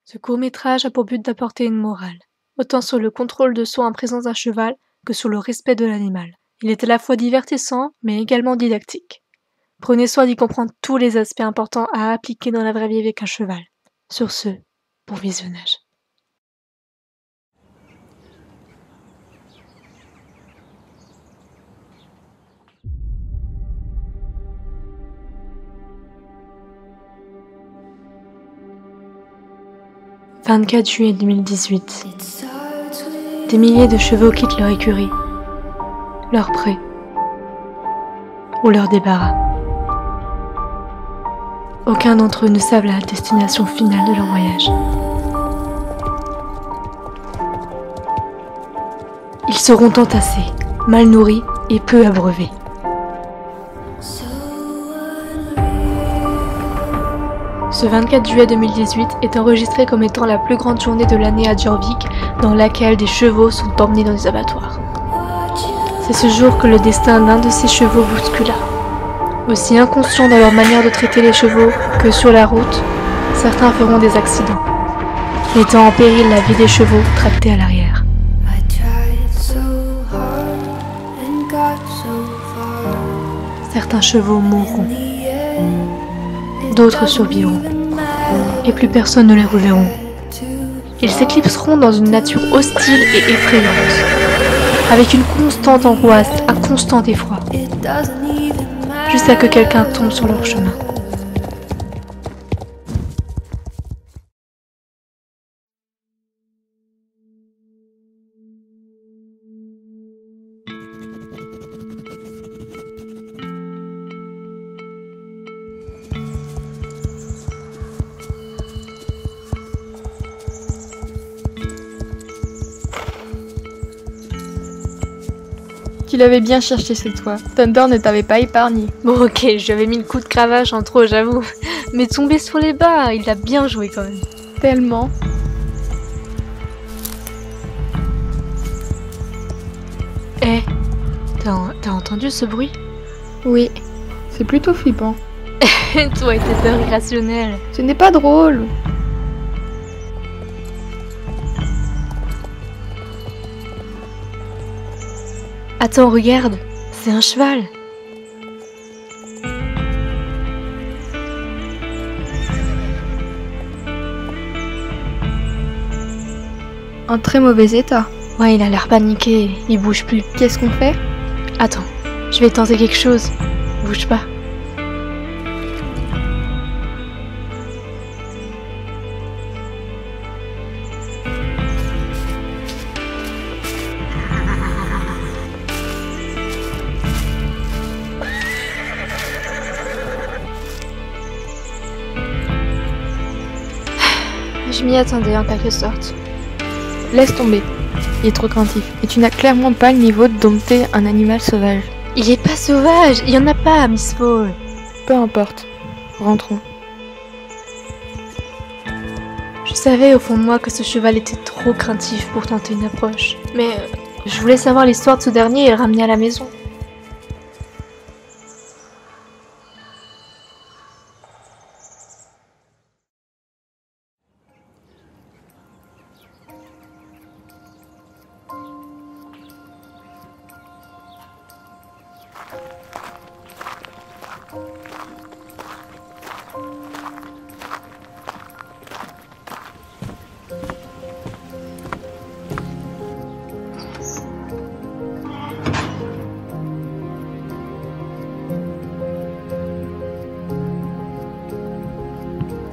Ce court-métrage a pour but d'apporter une morale, autant sur le contrôle de soi en présence d'un cheval que sur le respect de l'animal. Il est à la fois divertissant, mais également didactique. Prenez soin d'y comprendre tous les aspects importants à appliquer dans la vraie vie avec un cheval. Sur ce, bon visionnage. « 24 juillet 2018. Des milliers de chevaux quittent leur écurie, leur pré ou leur débarras. Aucun d'entre eux ne savent la destination finale de leur voyage. Ils seront entassés, mal nourris et peu abreuvés. Ce 24 juillet 2018 est enregistré comme étant la plus grande journée de l'année à Jorvik, dans laquelle des chevaux sont emmenés dans des abattoirs. C'est ce jour que le destin d'un de ces chevaux bouscula. Aussi inconscients dans leur manière de traiter les chevaux que sur la route, certains feront des accidents, mettant en péril la vie des chevaux tractés à l'arrière. Certains chevaux mourront, d'autres survivront, et plus personne ne les reverront. Ils s'éclipseront dans une nature hostile et effrayante, avec une constante angoisse, un constant effroi, jusqu'à que quelqu'un tombe sur leur chemin. Tu l'avais bien cherché cette fois. Thunder ne t'avait pas épargné. Bon ok, j'avais mis le coup de cravache en trop, j'avoue. Mais tomber sur les bas, il a bien joué quand même. Tellement. Eh, t'as entendu ce bruit? Oui, c'est plutôt flippant. Toi et tes peurs irrationnelles. Ce n'est pas drôle. Attends, regarde, c'est un cheval. En très mauvais état. Ouais, il a l'air paniqué, il bouge plus. Qu'est-ce qu'on fait? Attends, je vais tenter quelque chose. Bouge pas. Je m'y attendais en quelque sorte. Laisse tomber. Il est trop craintif. Et tu n'as clairement pas le niveau de dompter un animal sauvage. Il est pas sauvage, il y en a pas, Miss Fall. Peu importe. Rentrons. Je savais au fond de moi que ce cheval était trop craintif pour tenter une approche. Mais je voulais savoir l'histoire de ce dernier et le ramener à la maison.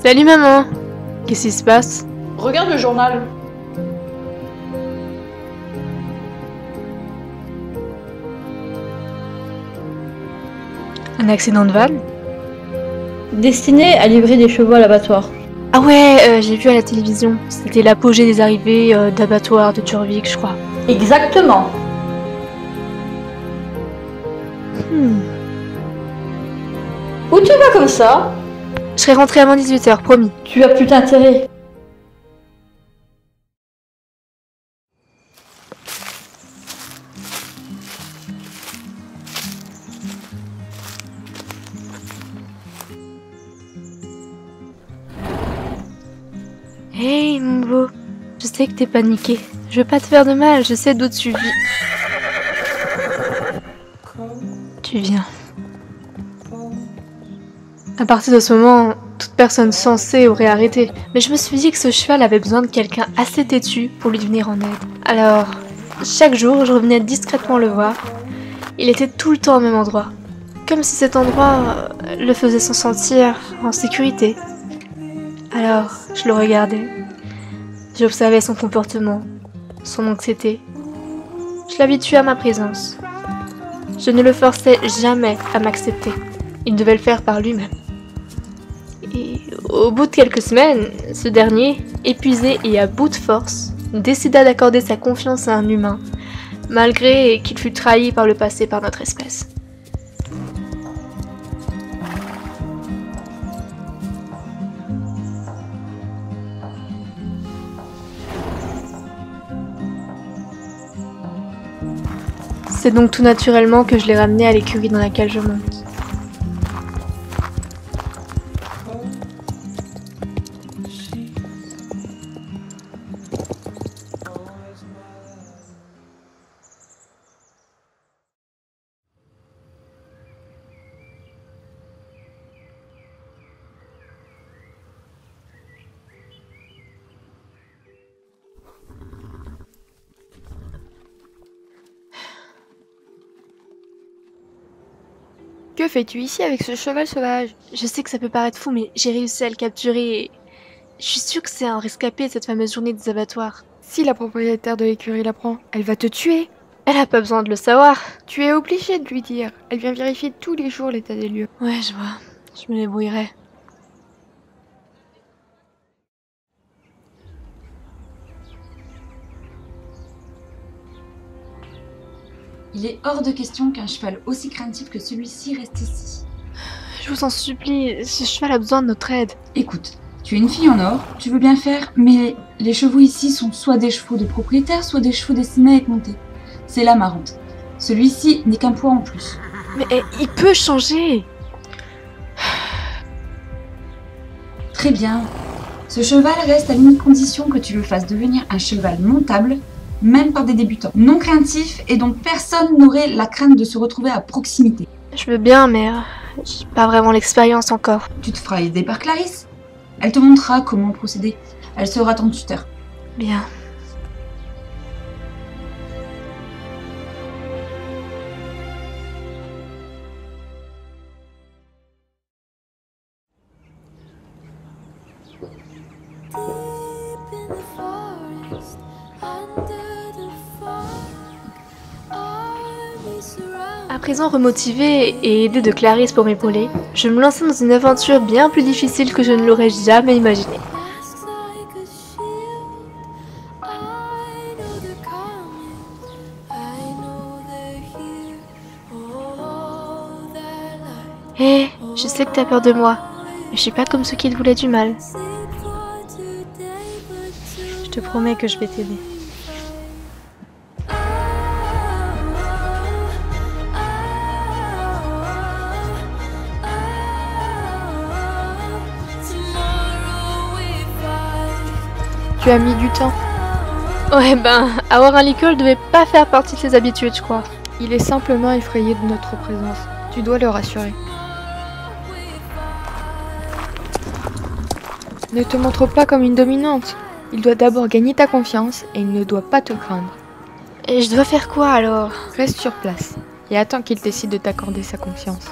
Salut maman! Qu'est-ce qui se passe? Regarde le journal. Un accident de val? Destiné à livrer des chevaux à l'abattoir. Ah ouais, j'ai vu à la télévision. C'était l'apogée des arrivées d'abattoirs de Jorvik, je crois. Exactement. Où tu vas comme ça? Je serai rentrée avant 18h, promis. Tu as plus d'intérêt. Hey mon beau, je sais que t'es paniqué. Je veux pas te faire de mal, je sais d'où tu vis. Tu viens. À partir de ce moment, toute personne sensée aurait arrêté. Mais je me suis dit que ce cheval avait besoin de quelqu'un assez têtu pour lui venir en aide. Alors, chaque jour, je revenais discrètement le voir. Il était tout le temps au même endroit. Comme si cet endroit le faisait se sentir en sécurité. Alors, je le regardais. J'observais son comportement, son anxiété. Je l'habituais à ma présence. Je ne le forçais jamais à m'accepter. Il devait le faire par lui-même. Et au bout de quelques semaines, ce dernier, épuisé et à bout de force, décida d'accorder sa confiance à un humain, malgré qu'il fût trahi par le passé par notre espèce. C'est donc tout naturellement que je l'ai ramené à l'écurie dans laquelle je monte. Que fais-tu ici avec ce cheval sauvage? Je sais que ça peut paraître fou, mais j'ai réussi à le capturer et je suis sûre que c'est un rescapé de cette fameuse journée des abattoirs. Si la propriétaire de l'écurie l'apprend, elle va te tuer. Elle a pas besoin de le savoir. Tu es obligé de lui dire. Elle vient vérifier tous les jours l'état des lieux. Ouais, je vois. Je me débrouillerai. Il est hors de question qu'un cheval aussi craintif que celui-ci reste ici. Je vous en supplie, ce cheval a besoin de notre aide. Écoute, tu es une fille en or, tu veux bien faire, mais les chevaux ici sont soit des chevaux de propriétaire, soit des chevaux destinés à être montés. C'est là ma rente. Celui-ci n'est qu'un poids en plus. Mais il peut changer. Très bien. Ce cheval reste à l'unique condition que tu le fasses devenir un cheval montable, même par des débutants. Non craintif, et donc personne n'aurait la crainte de se retrouver à proximité. Je veux bien, mais j'ai pas vraiment l'expérience encore. Tu te feras aider par Clarisse. Elle te montrera comment procéder. Elle sera ton tuteur. Bien. À présent remotivée et aidée de Clarisse pour m'épauler, je me lançais dans une aventure bien plus difficile que je ne l'aurais jamais imaginée. Hé, je sais que t'as peur de moi, mais je suis pas comme ceux qui te voulaient du mal. Je te promets que je vais t'aider. Tu as mis du temps. Ouais avoir un licorne devait pas faire partie de ses habitudes, je crois. Il est simplement effrayé de notre présence. Tu dois le rassurer. Ne te montre pas comme une dominante. Il doit d'abord gagner ta confiance et il ne doit pas te craindre. Et je dois faire quoi alors? Reste sur place et attends qu'il décide de t'accorder sa confiance.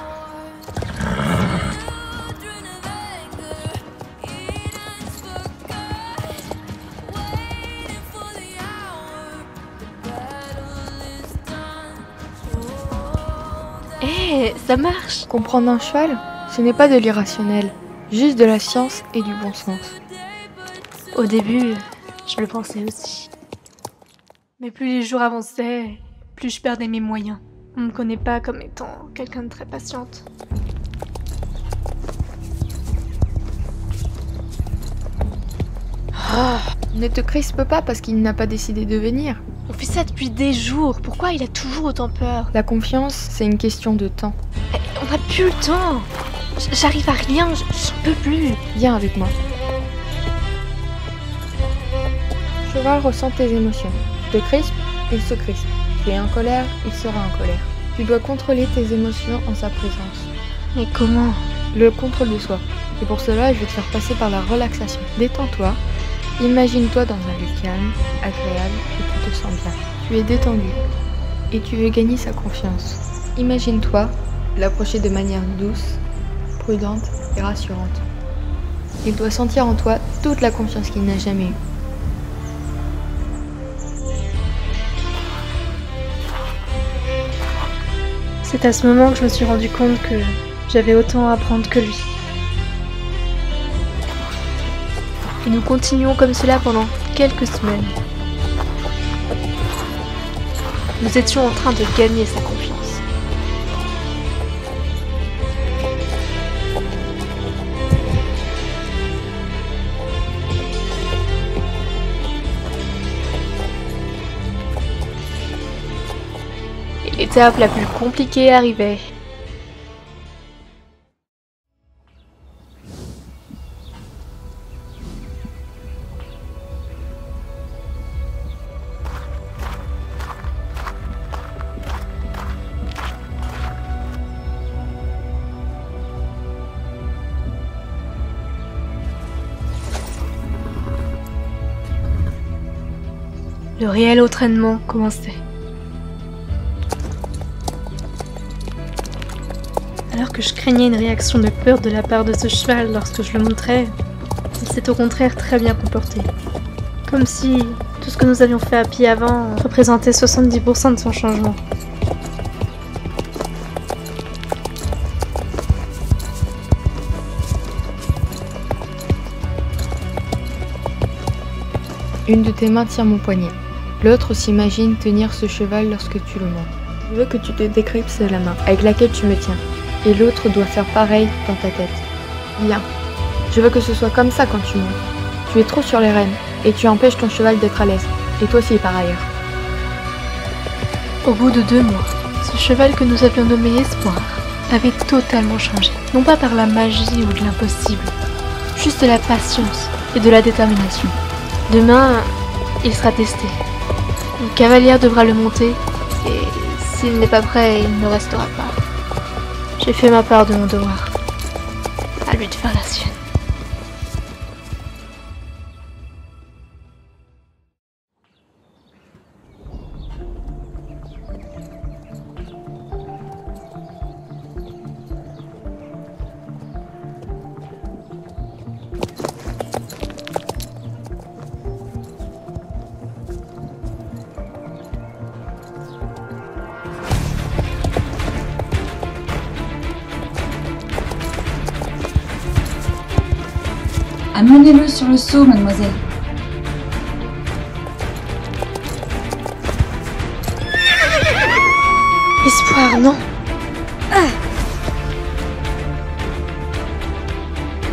Hé, ça marche! Comprendre un cheval, ce n'est pas de l'irrationnel, juste de la science et du bon sens. Au début, je le pensais aussi. Mais plus les jours avançaient, plus je perdais mes moyens. On me connaît pas comme étant quelqu'un de très patiente. Ne te crispe pas parce qu'il n'a pas décidé de venir. On fait ça depuis des jours, pourquoi il a toujours autant peur? La confiance, c'est une question de temps. On n'a plus le temps. J'arrive à rien, j'en peux plus. Viens avec moi. Le cheval ressent tes émotions. Tu te crispes, il se crispe. Tu es en colère, il sera en colère. Tu dois contrôler tes émotions en sa présence. Mais comment? Le contrôle de soi. Et pour cela, je vais te faire passer par la relaxation. Détends-toi. Imagine-toi dans un lieu calme, agréable et tu te sens bien. Tu es détendu et tu veux gagner sa confiance. Imagine-toi l'approcher de manière douce, prudente et rassurante. Il doit sentir en toi toute la confiance qu'il n'a jamais eue. C'est à ce moment que je me suis rendu compte que j'avais autant à apprendre que lui. Et nous continuons comme cela pendant quelques semaines. Nous étions en train de gagner sa confiance. Et l'étape la plus compliquée arrivait. Le réel entraînement commençait. Alors que je craignais une réaction de peur de la part de ce cheval lorsque je le montrais, il s'est au contraire très bien comporté. Comme si tout ce que nous avions fait à pied avant représentait 70% de son changement. Une de tes mains tient mon poignet. L'autre s'imagine tenir ce cheval lorsque tu le montes. Je veux que tu te décryptes la main avec laquelle tu me tiens. Et l'autre doit faire pareil dans ta tête. Viens. Je veux que ce soit comme ça quand tu montes. Tu es trop sur les rênes et tu empêches ton cheval d'être à l'aise. Et toi aussi par ailleurs. Au bout de 2 mois, ce cheval que nous avions nommé Espoir avait totalement changé. Non pas par la magie ou de l'impossible, juste de la patience et de la détermination. Demain, il sera testé. Une cavalière devra le monter et s'il n'est pas prêt, il ne restera pas. J'ai fait ma part de mon devoir. À lui de faire la sienne. Amenez-le sur le seau, mademoiselle. Espoir, non.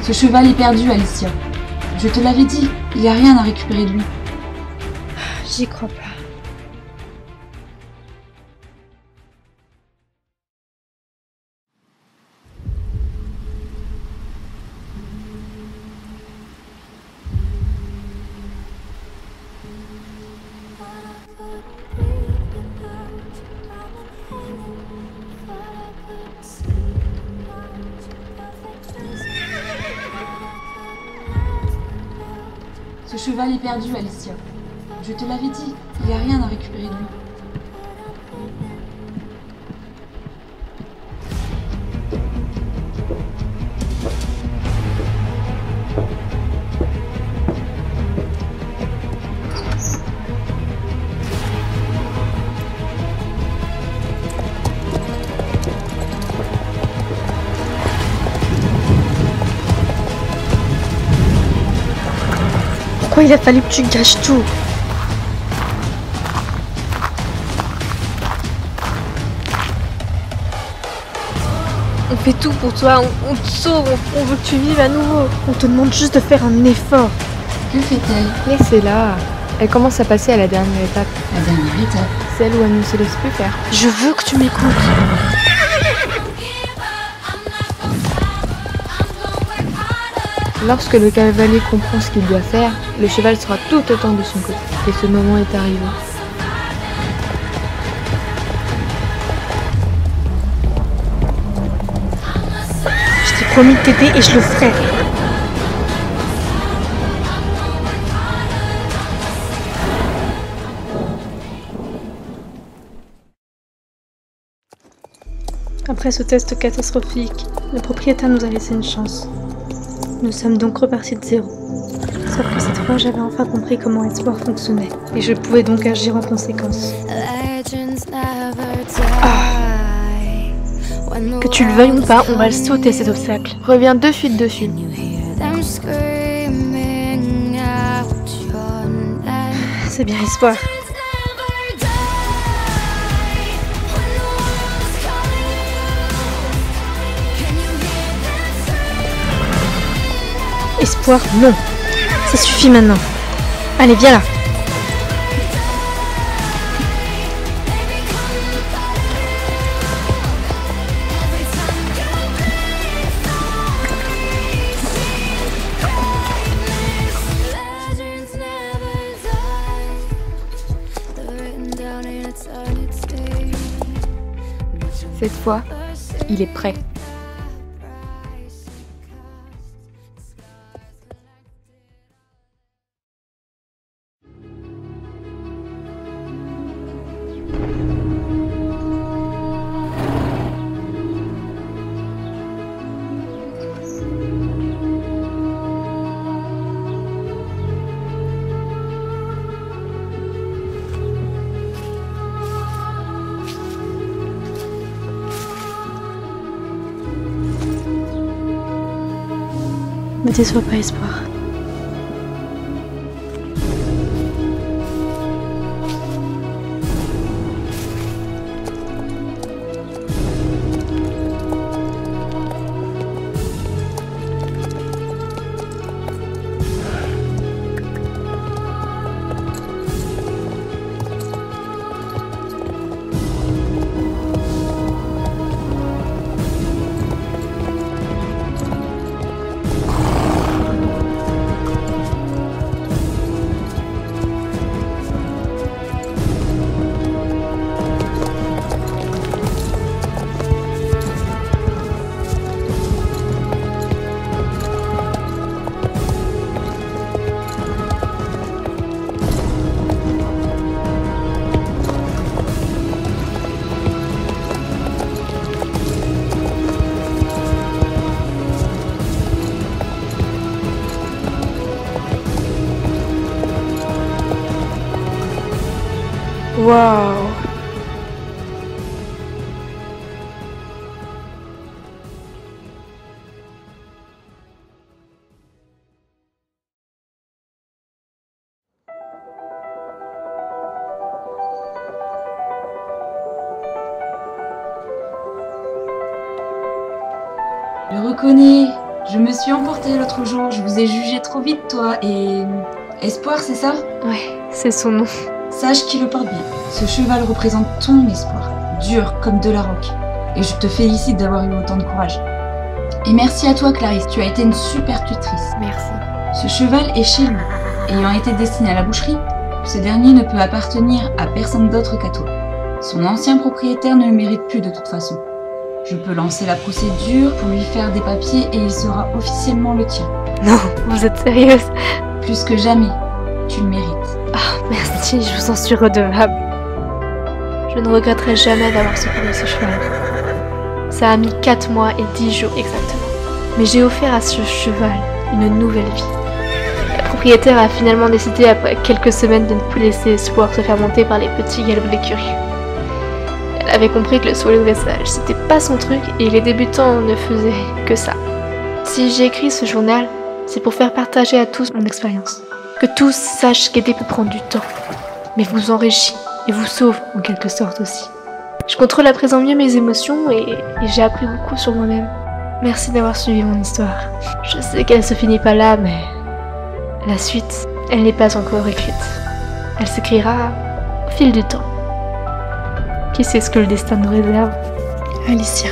Ce cheval est perdu, Alicia. Je te l'avais dit, il n'y a rien à récupérer de lui. J'y crois pas. Ce cheval est perdu, Alicia. Je te l'avais dit, il n'y a rien à récupérer de lui. Pourquoi il a fallu que tu gâches tout? On fait tout pour toi, on te sauve, on veut que tu vives à nouveau. On te demande juste de faire un effort. Que fait-elle? Laissez-la. Elle commence à passer à la dernière étape. La dernière étape. Celle où elle ne se laisse plus faire. Je veux que tu m'écoutes. Lorsque le cavalier comprend ce qu'il doit faire, le cheval sera tout autant de son côté. Et ce moment est arrivé. Je t'ai promis de t'aider et je le ferai. Après ce test catastrophique, le propriétaire nous a laissé une chance. Nous sommes donc repartis de zéro. Sauf que cette fois, j'avais enfin compris comment Espoir fonctionnait, et je pouvais donc agir en conséquence. Que tu le veuilles ou pas, on va le sauter cet obstacle. Reviens de suite dessus. C'est bien Espoir. Espoir, non. Ça suffit maintenant. Allez, viens là. Cette fois, il est prêt. Ne déçois pas, Espoir. Waouh! Je reconnais, je me suis emportée l'autre jour, je vous ai jugé trop vite toi et... Espoir, c'est ça? Ouais, c'est son nom. Sache qu'il le porte bien. Ce cheval représente ton espoir, dur comme de la roque. Et je te félicite d'avoir eu autant de courage. Et merci à toi Clarisse, tu as été une super tutrice. Merci. Ce cheval est chez lui. Ayant été destiné à la boucherie, ce dernier ne peut appartenir à personne d'autre qu'à toi. Son ancien propriétaire ne le mérite plus de toute façon. Je peux lancer la procédure pour lui faire des papiers et il sera officiellement le tien. Non, vous êtes sérieuse? Plus que jamais, tu le mérites. Ah, merci, je vous en suis redevable. Je ne regretterai jamais d'avoir secouru ce cheval. Ça a mis 4 mois et 10 jours exactement. Mais j'ai offert à ce cheval une nouvelle vie. La propriétaire a finalement décidé après quelques semaines de ne plus laisser Espoir se faire monter par les petits galops de l'écurie. Elle avait compris que le saut et le dressage, c'était pas son truc et les débutants ne faisaient que ça. Si j'ai écrit ce journal, c'est pour faire partager à tous mon expérience. Que tous sachent qu'aider peut prendre du temps, mais vous enrichit et vous sauve en quelque sorte aussi. Je contrôle à présent mieux mes émotions et j'ai appris beaucoup sur moi-même. Merci d'avoir suivi mon histoire. Je sais qu'elle se finit pas là, mais la suite, elle n'est pas encore écrite. Elle s'écrira au fil du temps. Qui sait ce que le destin nous réserve? Alicia.